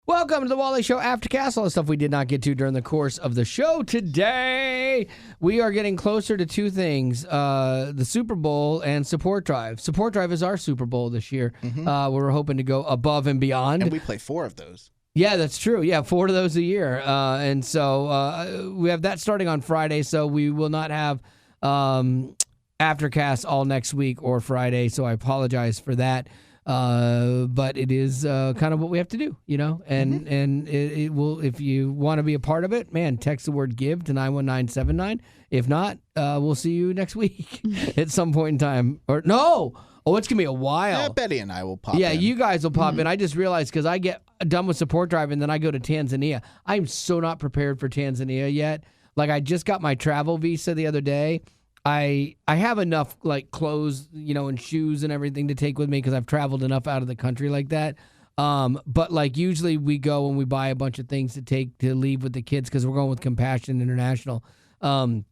Welcome to the Wally Show Aftercast. All the stuff we did not get to during the course of the show today. We are getting closer to two things, the Super Bowl and Support Drive. Support Drive is our Super Bowl this year. We're hoping to go above and beyond. And we play 4 of those. Yeah, that's true. Yeah, 4 of those a year. And so we have that starting on Friday, so we will not have Aftercast all next week or Friday, so I apologize for that. But it is kind of what we have to do, you know, and it will, if you want to be a part of it, man, text the word give to 91979. If not, we'll see you next week at some point in time. Or no, it's gonna be a while. Yeah, Betty and I will pop in. Yeah, you guys will pop in. I just realized because I get done with Support Drive and then I go to Tanzania. I'm so not prepared for Tanzania yet. Like, I just got my travel visa the other day. I have enough, like, clothes, you know, and shoes and everything to take with me because I've traveled enough out of the country like that. But, like, usually we go and we buy a bunch of things to leave with the kids because we're going with Compassion International. And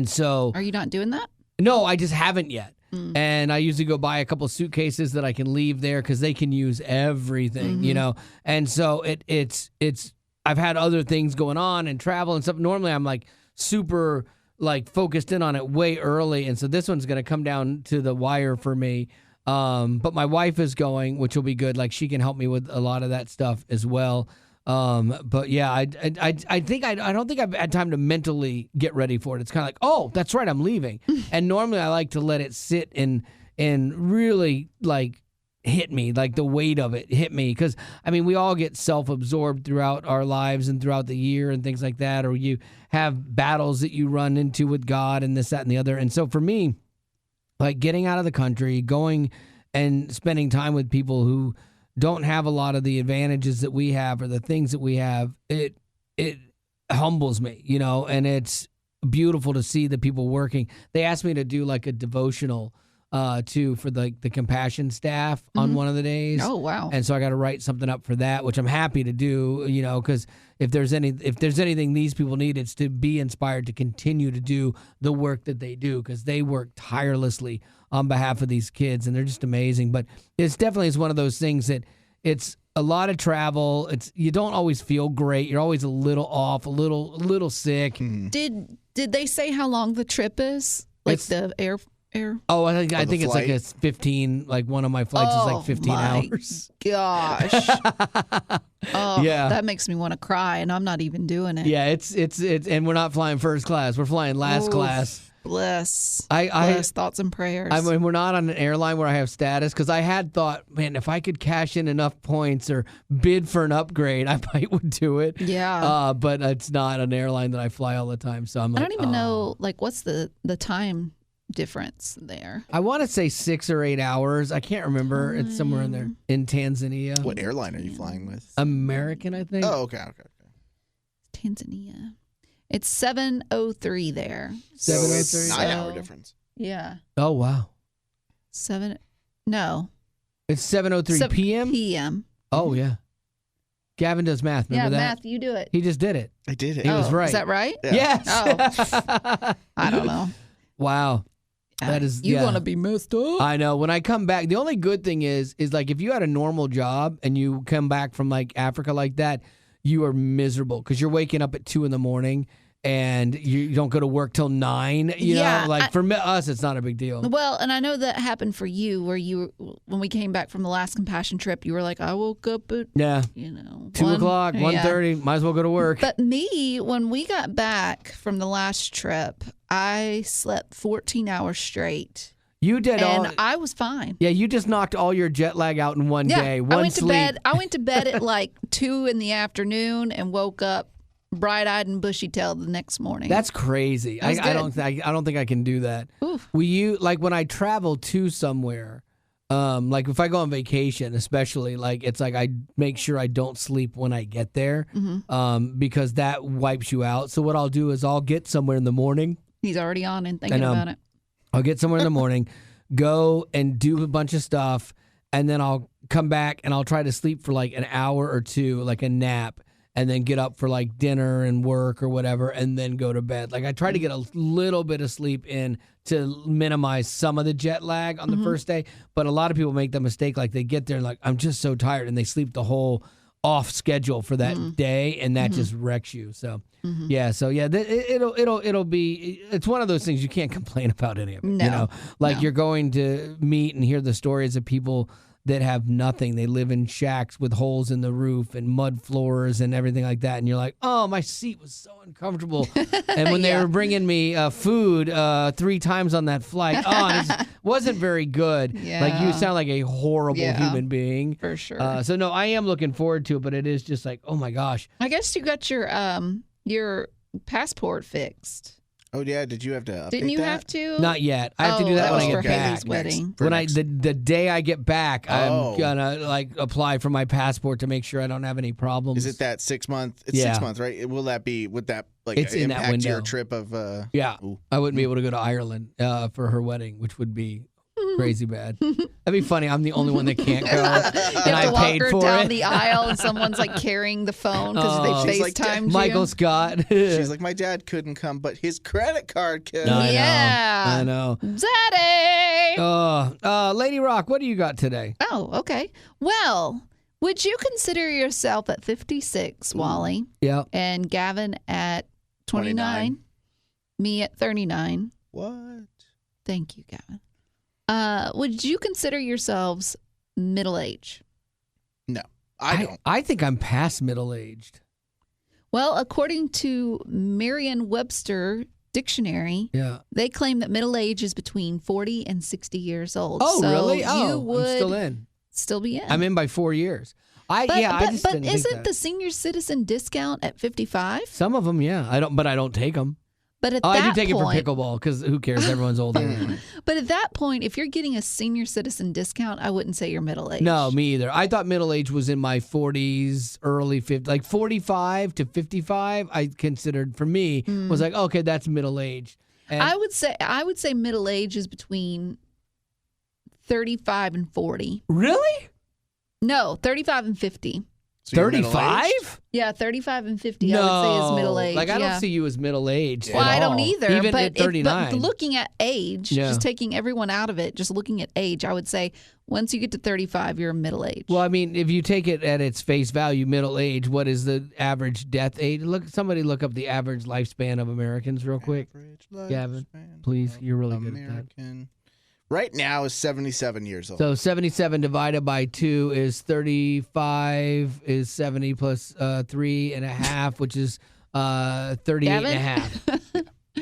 so... Are you not doing that? No, I just haven't yet. And I usually go buy a couple suitcases that I can leave there because they can use everything, you know. And so it's I've had other things going on and travel and stuff. Normally I'm, like, super... like focused in on it way early, and so this one's going to come down to the wire for me. But my wife is going, which will be good. Like, she can help me with a lot of that stuff as well. But yeah, I don't think I've had time to mentally get ready for it. It's kind of like, oh, that's right, I'm leaving. And normally I like to let it sit and really like hit me, like the weight of it hit me, because I mean, we all get self-absorbed throughout our lives and throughout the year and things like that, or you have battles that you run into with God and this, that, and the other. And so for me, like, getting out of the country, going and spending time with people who don't have a lot of the advantages that we have or the things that we have, it humbles me, you know. And it's beautiful to see the people working. They asked me to do like a devotional for the Compassion staff on one of the days. Oh, wow. And so I got to write something up for that, which I'm happy to do, you know, because if there's anything these people need, it's to be inspired to continue to do the work that they do, because they work tirelessly on behalf of these kids, and they're just amazing. But it's definitely one of those things that it's a lot of travel. You don't always feel great. You're always a little off, a little sick. Did they say how long the trip is? Like the air? Oh, I think it's like a 15. Like, one of my flights is like 15 hours. Gosh. Yeah, that makes me want to cry, and I'm not even doing it. Yeah, it's and we're not flying first class. We're flying last class. Bless thoughts and prayers. I mean, we're not on an airline where I have status, because I had thought, man, if I could cash in enough points or bid for an upgrade, I might would do it. Yeah. But it's not an airline that I fly all the time, so I'm like, I don't even know, like, what's the time difference there. I want to say 6 or 8 hours. I can't remember. It's somewhere in there in Tanzania. What airline are you flying with? American, I think. Oh, okay. Tanzania. It's 7:03 there. 7:03. It's 9-hour difference. Yeah. Oh, wow. No. It's 7:03 p.m. p.m. Oh, yeah. Gavin does math. Remember that? Math. You do it. He just did it. I did it. He was right. Is that right? Yeah. Yes. Oh. I don't know. Wow. That is, you want to be messed up. I know. When I come back, the only good thing is like, if you had a normal job and you come back from like Africa like that, you are miserable because you're waking up at 2 a.m. and you don't go to work till 9. You know, like for us, it's not a big deal. Well, and I know that happened for you, where when we came back from the last Compassion trip, you were like, I woke up at 2 o'clock, 1:30, might as well go to work. But me, when we got back from the last trip, I slept 14 hours straight. You did, and I was fine. Yeah, you just knocked all your jet lag out in one day. I went to bed at like 2 p.m. and woke up bright-eyed and bushy-tailed the next morning. That's crazy. I don't think I can do that. Oof. Like when I travel to somewhere, like if I go on vacation, especially, like it's like I make sure I don't sleep when I get there, because that wipes you out. So what I'll do is I'll get somewhere in the morning. He's already on and thinking about it. I'll get somewhere in the morning, go and do a bunch of stuff, and then I'll come back and I'll try to sleep for like an hour or two, like a nap, and then get up for like dinner and work or whatever, and then go to bed. Like I try to get a little bit of sleep in to minimize some of the jet lag on the first day. But a lot of people make the mistake, like they get there and like, I'm just so tired, and they sleep the whole off schedule for that day, and that just wrecks you. So it'll be. It's one of those things you can't complain about any of it. No. You're going to meet and hear the stories of people that have nothing. They live in shacks with holes in the roof and mud floors and everything like that. And you're like, oh, my seat was so uncomfortable. And when they were bringing me food 3 times on that flight, it wasn't very good. Yeah. Like, you sound like a horrible human being. For sure. So, no, I am looking forward to it, but it is just like, oh, my gosh. I guess you got your passport fixed. Oh yeah, did you have to update Didn't you that? have to? Not yet. I have to do that when I get for back. Haley's wedding. The day I get back, I'm gonna apply for my passport to make sure I don't have any problems. Is it that 6 month? It's 6 months, right? Would that it's in that impact window. your trip of? Yeah, Ooh. I wouldn't be able to go to Ireland for her wedding, which would be crazy bad. That'd be funny. I'm the only one that can't go, and I paid for down it. the aisle, and someone's like carrying the phone because they FaceTimed you. Michael Scott. She's like, my dad couldn't come, but his credit card could. I know. Daddy. Lady Rock, what do you got today? Oh, okay. Well, would you consider yourself at 56, Wally? Yeah. And Gavin at 29? Me at 39. What? Thank you, Gavin. Would you consider yourselves middle age? No, I don't. I think I'm past middle-aged. Well, according to Merriam-Webster dictionary, they claim that middle age is between 40 and 60 years old. Oh, so really? You would I'm still in. Still be in. I'm in by 4 years. I just but didn't think isn't that. the senior citizen discount at 55? Some of them, yeah. I don't take them. But at I that do take point, it for pickleball because who cares? Everyone's older. Anyway. But at that point, if you're getting a senior citizen discount, I wouldn't say you're middle age. No, me either. I thought middle age was in my 40s, early 50s, like 45 to 55. I considered for me was like, okay, that's middle age. And I would say middle age is between 35 and 40. really? No, 35 and 50. So you're middle-aged? 35? Yeah, 35 and 50, No. I would say is middle age. Like, I yeah. don't see you as middle aged. Well, at I don't all. either. Even but at 39. but looking at age, Yeah. just taking everyone out of it, just looking at age, I would say once you get to 35, you're middle age. Well, I mean, if you take it at its face value, middle age, what is the average death age? Somebody look up the average lifespan of Americans real quick. Gavin, please. You're really good at that. Right now is 77 years old. So 77 divided by 2 is 35 is 70 plus 3.5, which is 38 Gavin? and a half.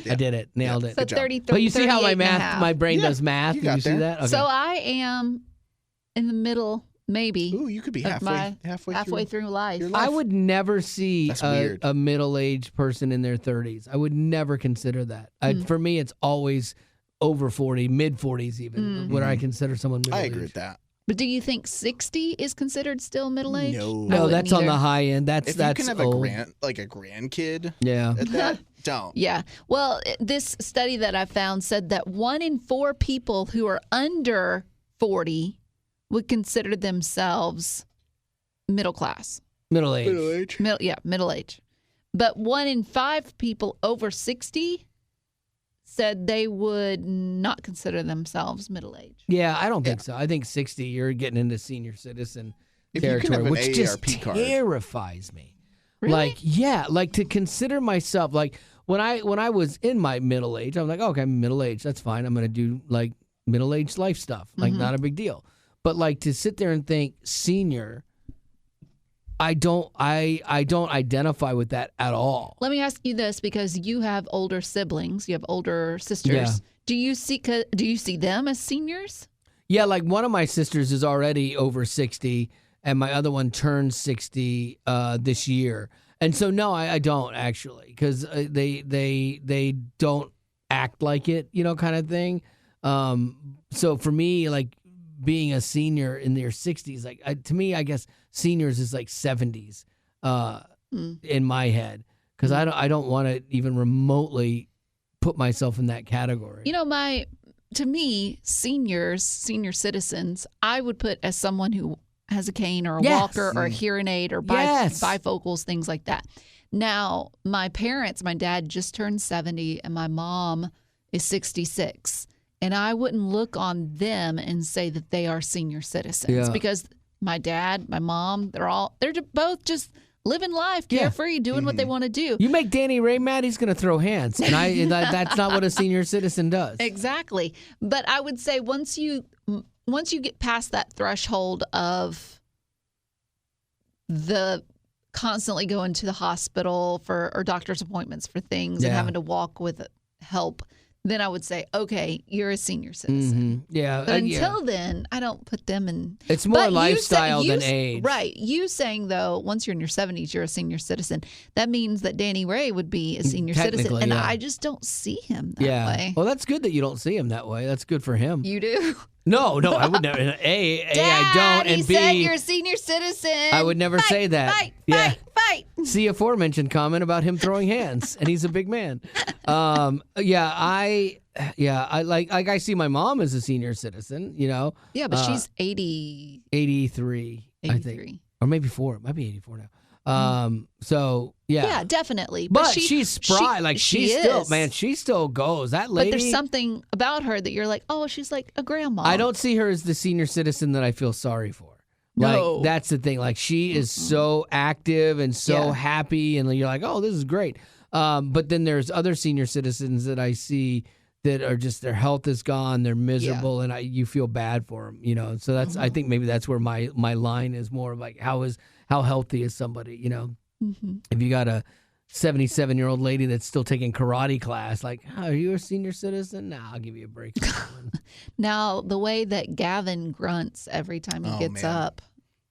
I did it. Nailed it. So Good job. 33. But you see how 38 and a half. my brain does math? you Did got you see there. that? Okay. So I am in the middle, maybe. Ooh, you could be of my halfway through life. your life. I would never see That's weird. a middle-aged person in their 30s. I would never consider that. For me, it's always over 40, mid-40s even, where I consider someone middle-aged. I agree with that. But do you think 60 is considered still middle age? No. No, that's on the high end. That's If you can have old. a grandkid Yeah. at that, don't. Yeah. Well, this study that I found said that 1 in 4 people who are under 40 would consider themselves middle class. Middle-aged. Middle age. But 1 in 5 people over 60 said they would not consider themselves middle age. Yeah, I don't think so. I think 60, you're getting into senior citizen If you can territory, have an which just AARP card. terrifies me. Really? Like to consider myself like when I was in my middle age, I'm like, okay, I'm middle age. That's fine. I'm going to do like middle aged life stuff. Like not a big deal. But like to sit there and think senior, I don't identify with that at all. Let me ask you this, because you have older siblings, you have older sisters. Yeah. Do you see them as seniors? Yeah, like one of my sisters is already over 60, and my other one turns 60 this year. And so no, I don't actually, because they don't act like it, kind of thing. So for me, like being a senior in their 60s, like to me, I guess seniors is like 70s in my head, because I don't want to even remotely put myself in that category. To me, senior citizens, I would put as someone who has a cane or a walker or a hearing aid or bifocals, things like that. Now, my parents, my dad just turned 70 and my mom is 66. And I wouldn't look on them and say that they are senior citizens because my dad, my mom, they're both just living life, carefree, doing what they want to do. You make Danny Ray mad, he's going to throw hands, and that's not what a senior citizen does. Exactly. But I would say once you get past that threshold of the constantly going to the hospital or doctor's appointments for things and having to walk with help, then I would say, okay, you're a senior citizen. Mm-hmm. Yeah. But until then, I don't put them in. It's more lifestyle than age. Right. You saying, though, once you're in your 70s, you're a senior citizen. That means that Danny Ray would be a senior citizen. And I just don't see him that way. Well, that's good that you don't see him that way. That's good for him. You do? No, I would never. Dad, I don't. And he said you're a senior citizen. I would never say that. Fight. See aforementioned comment about him throwing hands, and he's a big man. I see my mom as a senior citizen, Yeah, but she's 83, 83, I think. Or maybe 4. It might be 84 now. So, yeah. Yeah, definitely. But she's spry. She still goes. That lady. But there's something about her that you're like, oh, she's like a grandma. I don't see her as the senior citizen that I feel sorry for. No. Like, that's the thing. Like, she is so active and so happy, and you're like, oh, this is great. But then there's other senior citizens that I see that are just, their health is gone, they're miserable, and you feel bad for them, So that's, I think maybe that's where my line is more like, how healthy is somebody, If you got a 77-year-old lady that's still taking karate class, like, are you a senior citizen? Nah, I'll give you a break. Now, the way that Gavin grunts every time he gets up.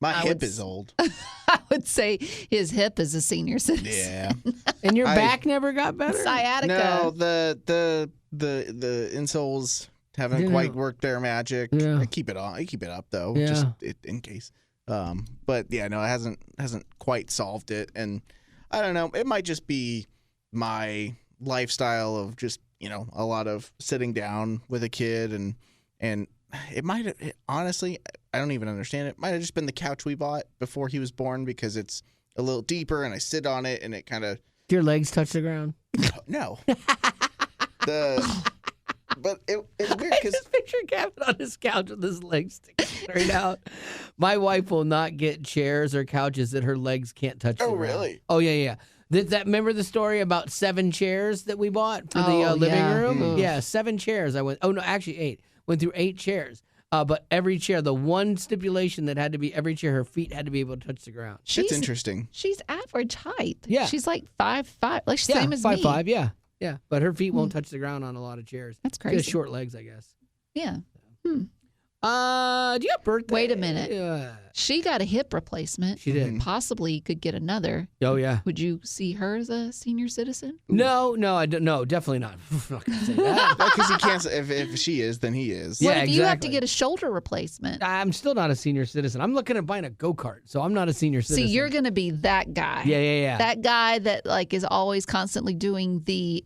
My hip is old. I would say his hip is a senior citizen. Yeah. And your back never got better? Sciatica. No, the insoles haven't quite worked their magic. Yeah. I keep it up though, yeah. just in case. But yeah, no, it hasn't quite solved it, and I don't know. It might just be my lifestyle of just a lot of sitting down with a kid, and it might have, honestly, I don't even understand it. Might have just been the couch we bought before he was born, because it's a little deeper and I sit on it and it kind of. Do your legs touch the ground? No. But it's weird because. I just picture Gavin on his couch with his legs sticking straight out. My wife will not get chairs or couches that her legs can't touch the ground. Really? Oh, yeah. Remember the story about 7 chairs that we bought for the living room? Mm. Yeah, 7 chairs. I went. Oh no, actually 8. Went through 8 chairs. But every chair, the one stipulation that had to be every chair, her feet had to be able to touch the ground. That's interesting. She's average height. Yeah. She's like 5'5", like same as me. 5'5", yeah. But her feet won't touch the ground on a lot of chairs. That's crazy. She has short legs, I guess. Yeah. Do you have birthday? Wait a minute. She got a hip replacement. She did. Possibly could get another. Oh, yeah. Would you see her as a senior citizen? No, I don't. No, definitely not. I'm not gonna say that. Because he can't. If she is, then he is. Yeah, What if you have to exactly. get a shoulder replacement? I'm still not a senior citizen. I'm looking at buying a go-kart, so I'm not a senior citizen. See, you're going to be that guy. Yeah. That guy that like is always constantly doing the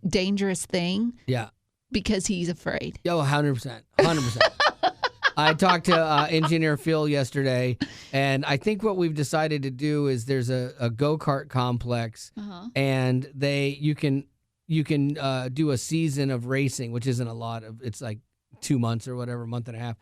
dangerous thing. Yeah. Because he's afraid. Yo, 100%. 100%. I talked to Engineer Phil yesterday, and I think what we've decided to do is there's a go-kart complex, and you can do a season of racing, which isn't a lot of. It's like 2 months or whatever, month and a half,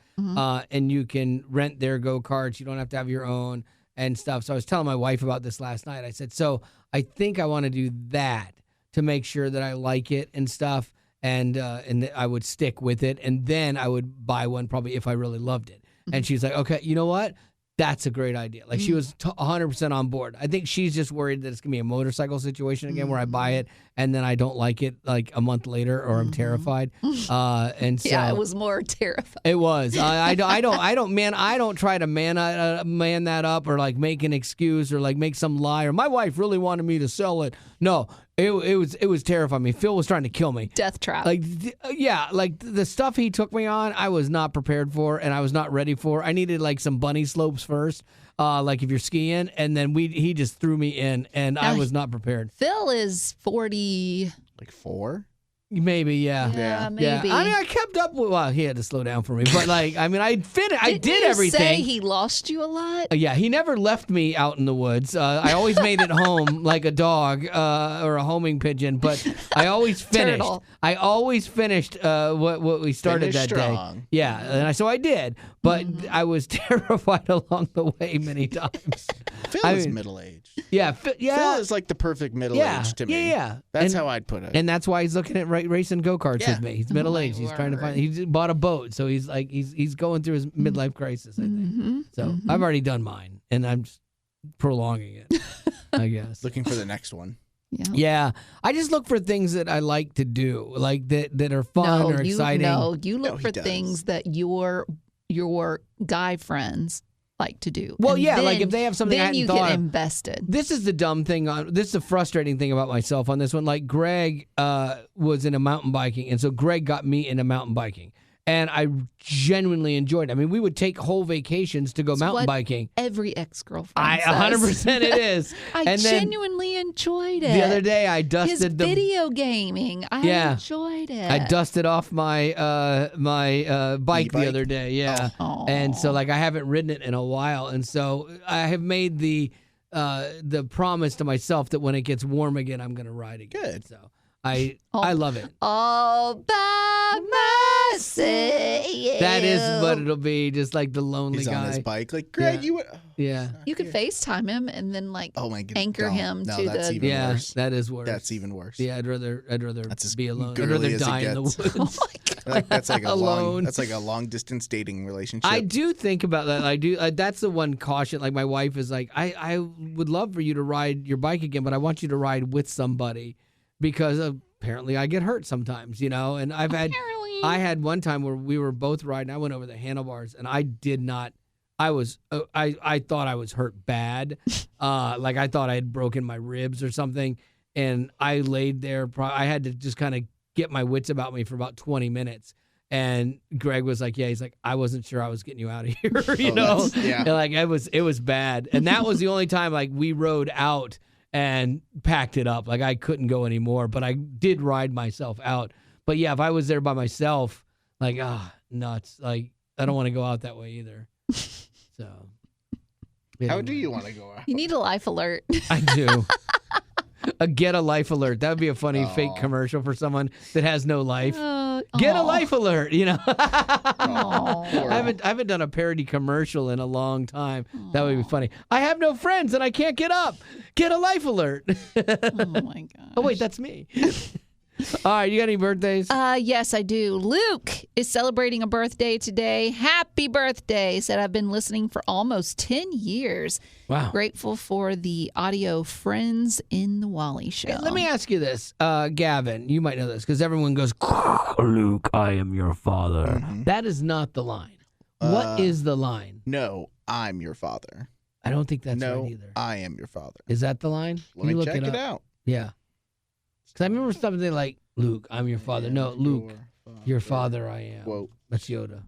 and you can rent their go-karts. You don't have to have your own and stuff. So I was telling my wife about this last night. I said, so I think I want to do that to make sure that I like it and stuff. And I would stick with it, and then I would buy one probably if I really loved it. And she's like, okay, you know what? That's a great idea. Like she was 100% on board. I think she's just worried that it's going to be a motorcycle situation again where I buy it and then I don't like it like a month later or I'm terrified. And so yeah, it was more terrifying. It was. I don't try to man that up or like make an excuse or like make some lie or my wife really wanted me to sell it. No. It was terrifying me. Phil was trying to kill me. Death trap. Like the stuff he took me on, I was not prepared for and I was not ready for. I needed like some bunny slopes first, like if you're skiing, and then he just threw me in, and I was not prepared. Phil is 40. Like 4? Maybe, yeah. Yeah, Yeah. maybe. I mean, I kept up with. Well, he had to slow down for me, but like, I mean, I finished. I did Didn't you everything. say he lost you a lot? Yeah, he never left me out in the woods. I always made it home like a dog or a homing pigeon, but I always finished. Turtle. I always finished what we started Finish that strong. day. Yeah, and so I did, but I was terrified along the way many times. Phil I is mean, middle-aged. Yeah, yeah. Phil is like the perfect middle Yeah, age to me. yeah. That's And- how I'd put it. And that's why he's looking at racing go-karts Yeah. with me. He's middle aged. He's trying to find. He bought a boat, so he's like he's going through his midlife crisis. I think. So I've already done mine, and I'm just prolonging it. I guess. Looking for the next one. Yeah, I just look for things that I like to do, like that are fun or exciting. You No, look he for does. things that your guy friends like to do. Well, And yeah, then, like if they have something I then hadn't you thought get of. invested. This is the dumb thing. This is the frustrating thing about myself on this one. Like Greg was into mountain biking, and so Greg got me into mountain biking, and I genuinely enjoyed it. I mean, we would take whole vacations to go mountain what biking. Every ex-girlfriend I says. 100% it is. I and then genuinely enjoyed it. the other day I His dusted the video gaming. I Yeah. enjoyed it. I dusted off my my bike the E-bike? other day. Yeah. Oh. And so like I haven't ridden it in a while, and so I have made the promise to myself that when it gets warm again, I'm going to ride again. Good. So I love it. All by myself. That is what it'll be, just like the lonely He's guy. on his bike. Like, Greg, Yeah. you would. Yeah. You could FaceTime him and then like Oh my goodness. anchor him no, to that's the. even Yeah, worse. that is worse. That's even worse. Yeah, I'd rather That's as be alone. I'd girly rather as it die in the gets. woods. Oh my god. Like, that's like a Alone. That's like a long distance dating relationship. I do think about that. I do. That's the one caution. Like my wife is like, I would love for you to ride your bike again, but I want you to ride with somebody because apparently I get hurt sometimes, And I had one time where we were both riding. I went over the handlebars and I did not. I was. I thought I was hurt bad. Like I thought I had broken my ribs or something, and I laid there. I had to just kind of get my wits about me for about 20 minutes. And Greg was like, he's like, I wasn't sure I was getting you out of here, Yeah. And like it was bad. And that was the only time like we rode out and packed it up. Like I couldn't go anymore, but I did ride myself out. But yeah, if I was there by myself, like, nuts. Like I don't want to go out that way either. So How do you want to go out? You need a life alert. I do. Get a life alert. That would be a funny fake commercial for someone that has no life. Get a life alert, I haven't done a parody commercial in a long time. That would be funny. I have no friends and I can't get up. Get a life alert. Oh my gosh. Oh wait, that's me. All right, you got any birthdays? Yes, I do. Luke is celebrating a birthday today. Happy birthday. Said I've been listening for almost 10 years. Wow. Grateful for the audio friends in the Wally show. Hey, let me ask you this, Gavin. You might know this because everyone goes, Luke, I am your father. Mm-hmm. That is not the line. What is the line? No, I'm your father. I don't think that's no, right either. I am your father. Is that the line? Let Can you me look check it up? out. Yeah. Because I remember something like, Luke, I'm your father. No, Luke, your father I am. Quote. That's Yoda.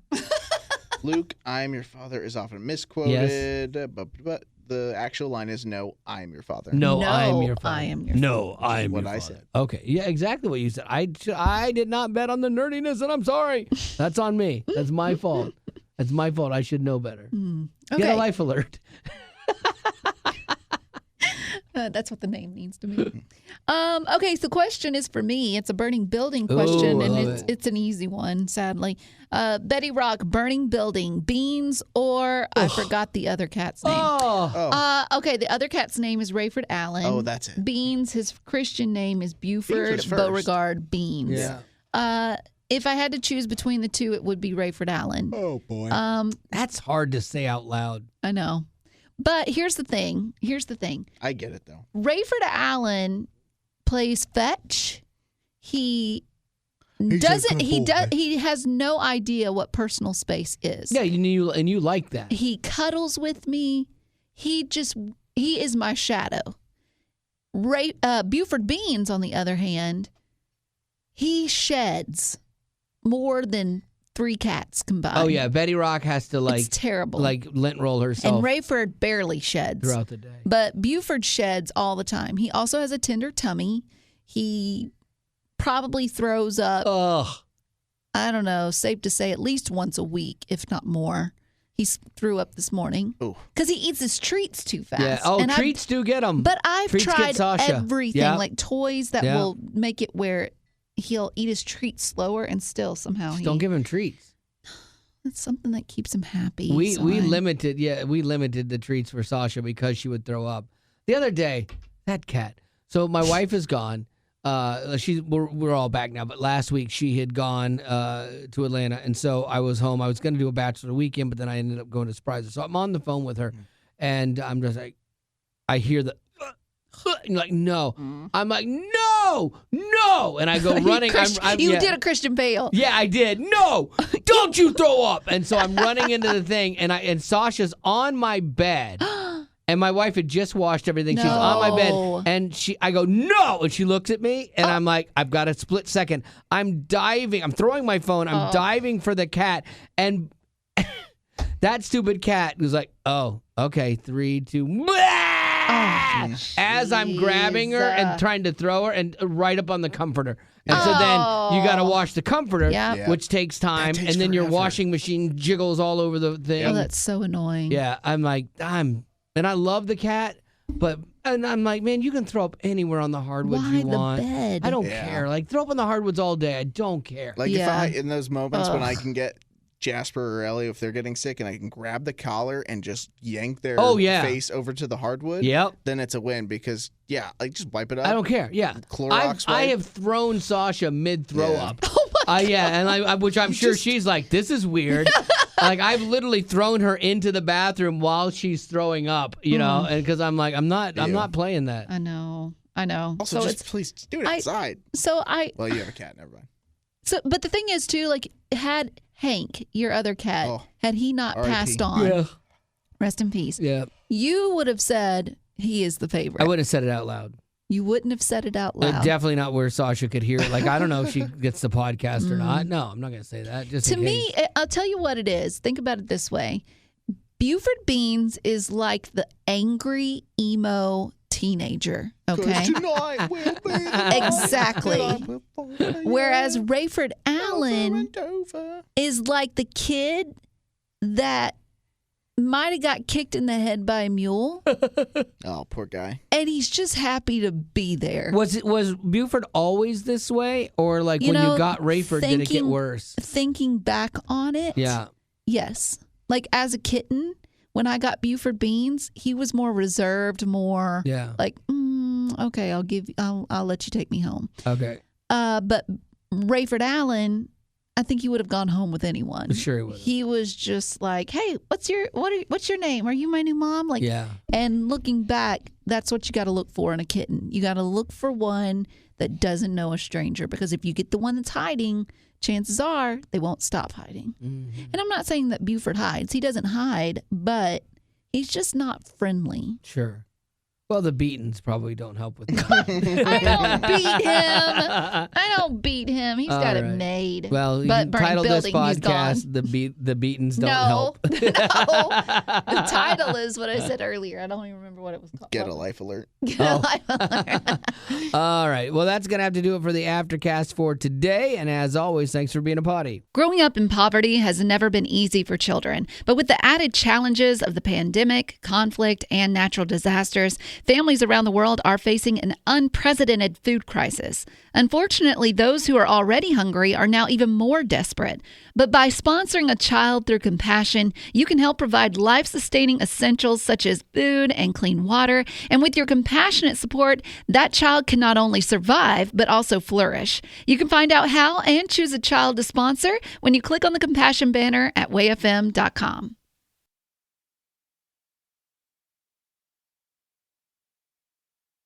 Luke, I am your father is often misquoted, but the actual line is, no, I am your father. No, No, I am your father. I am your No, I am what your I father. said. Okay. Yeah, exactly what you said. I did not bet on the nerdiness, and I'm sorry. That's on me. That's my fault. That's my fault. I should know better. Okay. Get a life alert. That's what the name means to me. Okay, so the question is for me. It's a burning building question, Ooh, I and love it's an easy one, sadly. Betty Rock, burning building, beans, or I forgot the other cat's name. Oh. Okay, the other cat's name is Rayford Allen. Oh, that's it. Beans, his Christian name is Buford Beans was first. Beauregard Beans. Yeah. If I had to choose between the two, it would be Rayford Allen. Oh, boy. That's hard to say out loud. I know. But here's the thing. I get it, though. Rayford Allen plays fetch. He has no idea what personal space is. Yeah, you like that. He cuddles with me. He is my shadow. Buford Beans, on the other hand, he sheds more than 3 cats combined. Oh yeah, Betty Rock has to it's terrible. lint roll herself And Rayford barely sheds throughout the day. But Buford sheds all the time. He also has a tender tummy. He probably throws up. Ugh. I don't know, safe to say at least once a week, if not more. He threw up this morning because he eats his treats too fast. Yeah. Oh, treats do get him. But I've tried everything, like toys that Yep. will make it where he'll eat his treats slower and still somehow Just don't give him treats. It's something that keeps him happy. We limited the treats for Sasha because she would throw up. The other day, that cat. So my wife is gone. We're all back now, but last week she had gone to Atlanta, and so I was home. I was going to do a bachelor weekend, but then I ended up going to surprise her. So I'm on the phone with her, and I'm just like, I hear the, like, no. I'm like, no, and I go running. You did a Christian Bale. Yeah, I did. No, don't you throw up. And so I'm running into the thing, and Sasha's on my bed. And my wife had just washed everything. No. She's on my bed. And I go, no. And she looks at me. And I'm like, I've got a split second. I'm diving. I'm throwing my phone. I'm diving for the cat. And that stupid cat was like, oh, okay. 3, 2. As I'm grabbing her and trying to throw her and right up on the comforter. And so then you got to wash the comforter, which takes time. And then your washing machine jiggles all over the thing. Oh, that's so annoying. Yeah. I'm like, and I love the cat, and I'm like, man, you can throw up anywhere on the hardwoods you want. The bed? I don't care. Like, throw up on the hardwoods all day. I don't care. Like, if I, in those moments when I can get Jasper or Ellie, if they're getting sick, and I can grab the collar and just yank their face over to the hardwood, then it's a win because, like, just wipe it up. I don't care. Yeah. Clorox I have thrown Sasha mid-throw up. Oh, my God. And which I'm sure she's like, this is weird. Like, I've literally thrown her into the bathroom while she's throwing up, you know, and because I'm like, I'm not playing that. I know. Also, so just please do it outside. Well, you have a cat, never mind. So, but the thing is, too, like, had Hank, your other cat, had he not passed on, rest in peace, you would have said he is the favorite. I wouldn't have said it out loud. You wouldn't have said it out loud. Definitely not where Sasha could hear it. Like, I don't know if she gets the podcast or not. No, I'm not going to say that. Just to me, I'll tell you what it is. Think about it this way. Buford Beans is like the angry, emo teenager, okay? Tonight will be exactly. Whereas Rayford Allen is like the kid that might have got kicked in the head by a mule. Oh, poor guy. And he's just happy to be there. Was Buford always this way? Or like when you got Rayford, did it get worse? Thinking back on it, yes. Like as a kitten, when I got Buford Beans, he was more reserved, more like, okay, I'll let you take me home. Okay. But Rayford Allen, I think he would have gone home with anyone. Sure he would. He was just like, "Hey, what's your name? Are you my new mom?" Like, And looking back, that's what you got to look for in a kitten. You got to look for one that doesn't know a stranger, because if you get the one that's hiding, chances are they won't stop hiding. Mm-hmm. And I'm not saying that Buford hides. He doesn't hide, but he's just not friendly. Sure. Well, the beatings probably don't help with that. I don't beat him. He's got it made. Well, but you titled this podcast, The Beatings Don't Help. No. The title is what I said earlier. I don't even remember what it was called. Get a life alert. Get a life alert. All right. Well, that's going to have to do it for the Aftercast for today. And as always, thanks for being a potty. Growing up in poverty has never been easy for children. But with the added challenges of the pandemic, conflict, and natural disasters, families around the world are facing an unprecedented food crisis. Unfortunately, those who are already hungry are now even more desperate. But by sponsoring a child through compassion, you can help provide life-sustaining essentials such as food and clean water. And with your compassionate support, that child can not only survive, but also flourish. You can find out how and choose a child to sponsor when you click on the compassion banner at wayfm.com.